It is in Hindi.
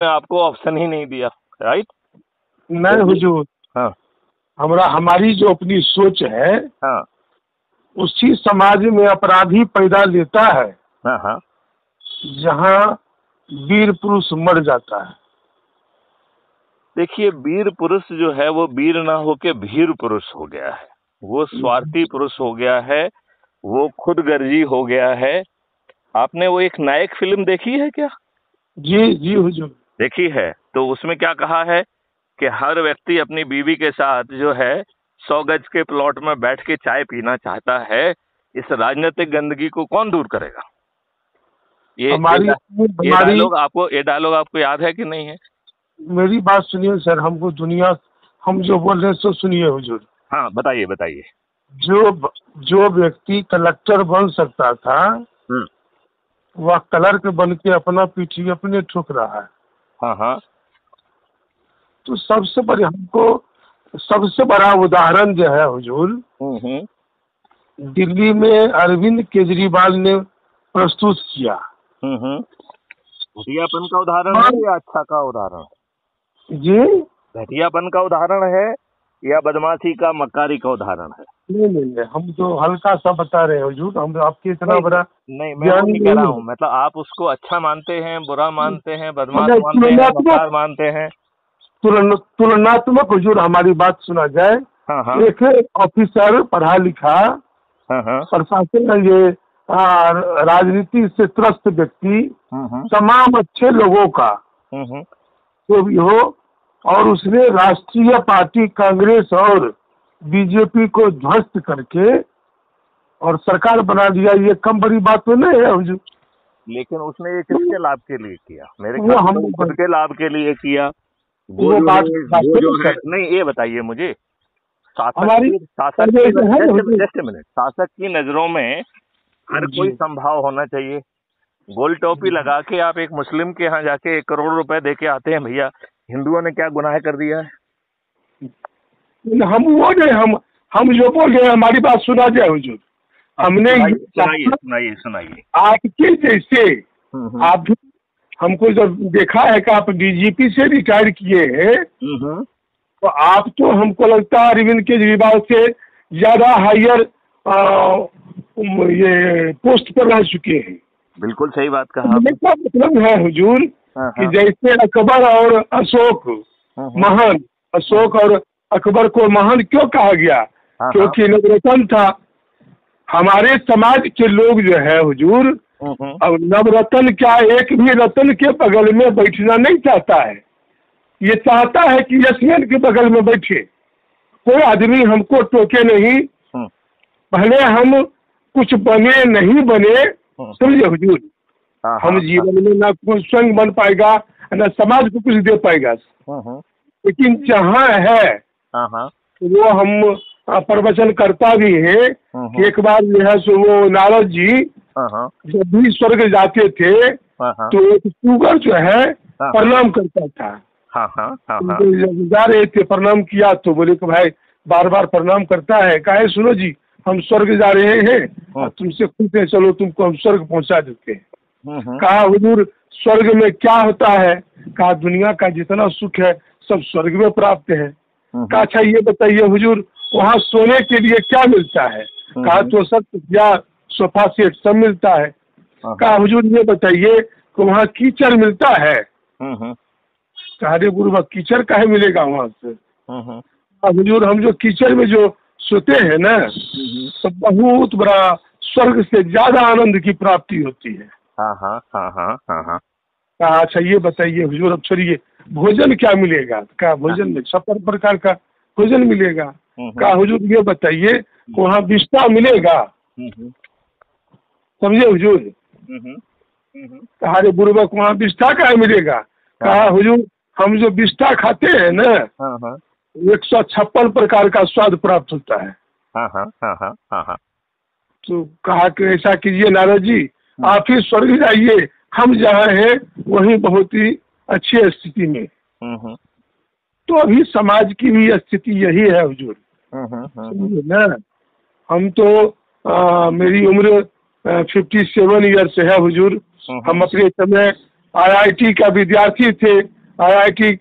आपको ऑप्शन ही नहीं दिया, राइट? नहीं हुजूर, हाँ हमारी जो अपनी सोच है हाँ उसी समाज में अपराधी पैदा लेता है हाँ हाँ। जहाँ वीर पुरुष मर जाता है। देखिए, वीर पुरुष जो है वो वीर ना होके भीर पुरुष हो गया है, वो स्वार्थी पुरुष हो गया है, वो खुदगर्जी हो गया है। आपने वो एक नायक फिल्म देखी है क्या? जी जी हुजूर। देखी है। तो उसमें क्या कहा है कि हर व्यक्ति अपनी बीवी के साथ जो है 100 गज के प्लॉट में बैठ के चाय पीना चाहता है। इस राजनीतिक गंदगी को कौन दूर करेगा? ये हमारी ये हमारी डायलॉग आपको याद है कि नहीं है? मेरी बात सुनिए सर, हमको दुनिया, हम जो बोल रहे हैं सो सुनिए हुजूर। हाँ, बताइए बताइए। जो जो व्यक्ति कलेक्टर बन सकता था वह क्लर्क बन के अपना पीठी अपने ठोक रहा है। हाँ हाँ। तो सबसे बड़ा उदाहरण जो है हुजूर, हम्म। दिल्ली में अरविंद केजरीवाल ने प्रस्तुत किया। घटियापन का उदाहरण है या अच्छा का उदाहरण? जी घटियापन का उदाहरण है या बदमाशी का, मक्कारी का उदाहरण है? नहीं, हम तो हल्का सा बता रहे हैं हुजूर, हम आपके इतना बड़ा नहीं, मैं वो नहीं कह रहा हूँ। मतलब आप उसको अच्छा मानते हैं, बुरा मानते हैं, बदमाश मानते हैं, मक्कार मानते हैं? तुलनात्मक हुजूर हमारी बात सुना जाए। हाँ हाँ एक ऑफिसर पढ़ा लिखा, हाँ हाँ प्रशासन में ये राजनीति से त्रस्त व्यक्ति, तमाम अच्छे लोगों का जो भी हो, और उसने राष्ट्रीय पार्टी कांग्रेस और बीजेपी को ध्वस्त करके और सरकार बना दिया। ये कम बड़ी बात तो नहीं है हुजूर। लेकिन उसने ये किसके लाभ के लिए किया? मेरे वो ख्याल हम से खुद के लाभ के लिए किया। वो बात जो है, नहीं, ये बताइए मुझे, हमारी शासक की नजरों में हर कोई संभाव होना चाहिए। गोल टोपी लगा के आप एक मुस्लिम के यहाँ जाके 1 करोड़ रुपए दे के आते हैं, भैया हिंदुओं ने क्या गुनाह कर दिया है? हम वो नहीं, हम जो बोल रहे हैं हमारी बात सुना जाए हुजूर। हमने सुनाइए। आपके जैसे आप हमको जब देखा है कि आप डीजीपी से रिटायर किए हैं, तो आप तो हमको लगता है अरविंद केजरीवाल से ज्यादा हायर ये पोस्ट पर रह चुके हैं। बिल्कुल सही बात कहा। इसका मतलब है हुजूर कि जैसे अकबर और अशोक महान, अशोक और अकबर को महान क्यों कहा गया? क्योंकि नवरत्न था। हमारे समाज के लोग जो है हुजूर, अब नवरत्न क्या, एक भी रत्न के बगल में बैठना नहीं चाहता है। ये चाहता है कि यशमैन के बगल में बैठे, कोई आदमी हमको टोके नहीं, भले हम कुछ बने नहीं बने, समझे हुजूर। हम जीवन में ना कोई स्वयं बन पाएगा, ना समाज को कुछ दे पाएगा, लेकिन जहाँ है वो हम प्रवचन करता भी है कि एक बार जो है सो वो नारद जी जब भी स्वर्ग जाते थे तो एक सुगर जो है प्रणाम करता था। जब जा रहे थे प्रणाम किया तो बोले कि भाई बार बार प्रणाम करता है, कहे सुनो जी हम स्वर्ग जा रहे हैं, तुमसे पूछते चलो तुमको हम स्वर्ग पहुंचा देते हैं। कहा हुजूर स्वर्ग में क्या होता है? कहा दुनिया का जितना सुख है सब स्वर्ग में प्राप्त है। कहा अच्छा ये बताइए हुजूर वहाँ सोने के लिए क्या मिलता है? कहा तो सब या सोफा सेट सब मिलता है। कहा हुजूर ये बताइए कि वहाँ कीचड़ मिलता है? कहा रे गुरुबा कीचड़ काहे मिलेगा वहाँ से? हुजूर हम जो कीचड़ में जो सोते हैं ना, तो बहुत बड़ा स्वर्ग से ज्यादा आनंद की प्राप्ति होती है। कहा अच्छा ये बताइए हुजूर अब छोड़िए, भोजन क्या मिलेगा? कहा भोजन में सब प्रकार का भोजन मिलेगा। कहा हुजूर ये बताइए वहाँ विष्ठा मिलेगा? समझे हुजूर। कहा रे बुर्बक वहाँ विष्ठा क्या मिलेगा? कहा हुजूर हम जो विष्ठा खाते हैं ना 156 प्रकार का स्वाद प्राप्त होता है। तो कहा कि ऐसा कीजिए नारद जी आप ही स्वर्ग जाइए, हम जहाँ हैं वही बहुत ही अच्छी स्थिति में। तो अभी समाज की भी स्थिति यही है हुजूर, ना। हम तो मेरी उम्र 57 ईयर्स है हुजूर। हम अपने समय IIT का विद्यार्थी थे, IIT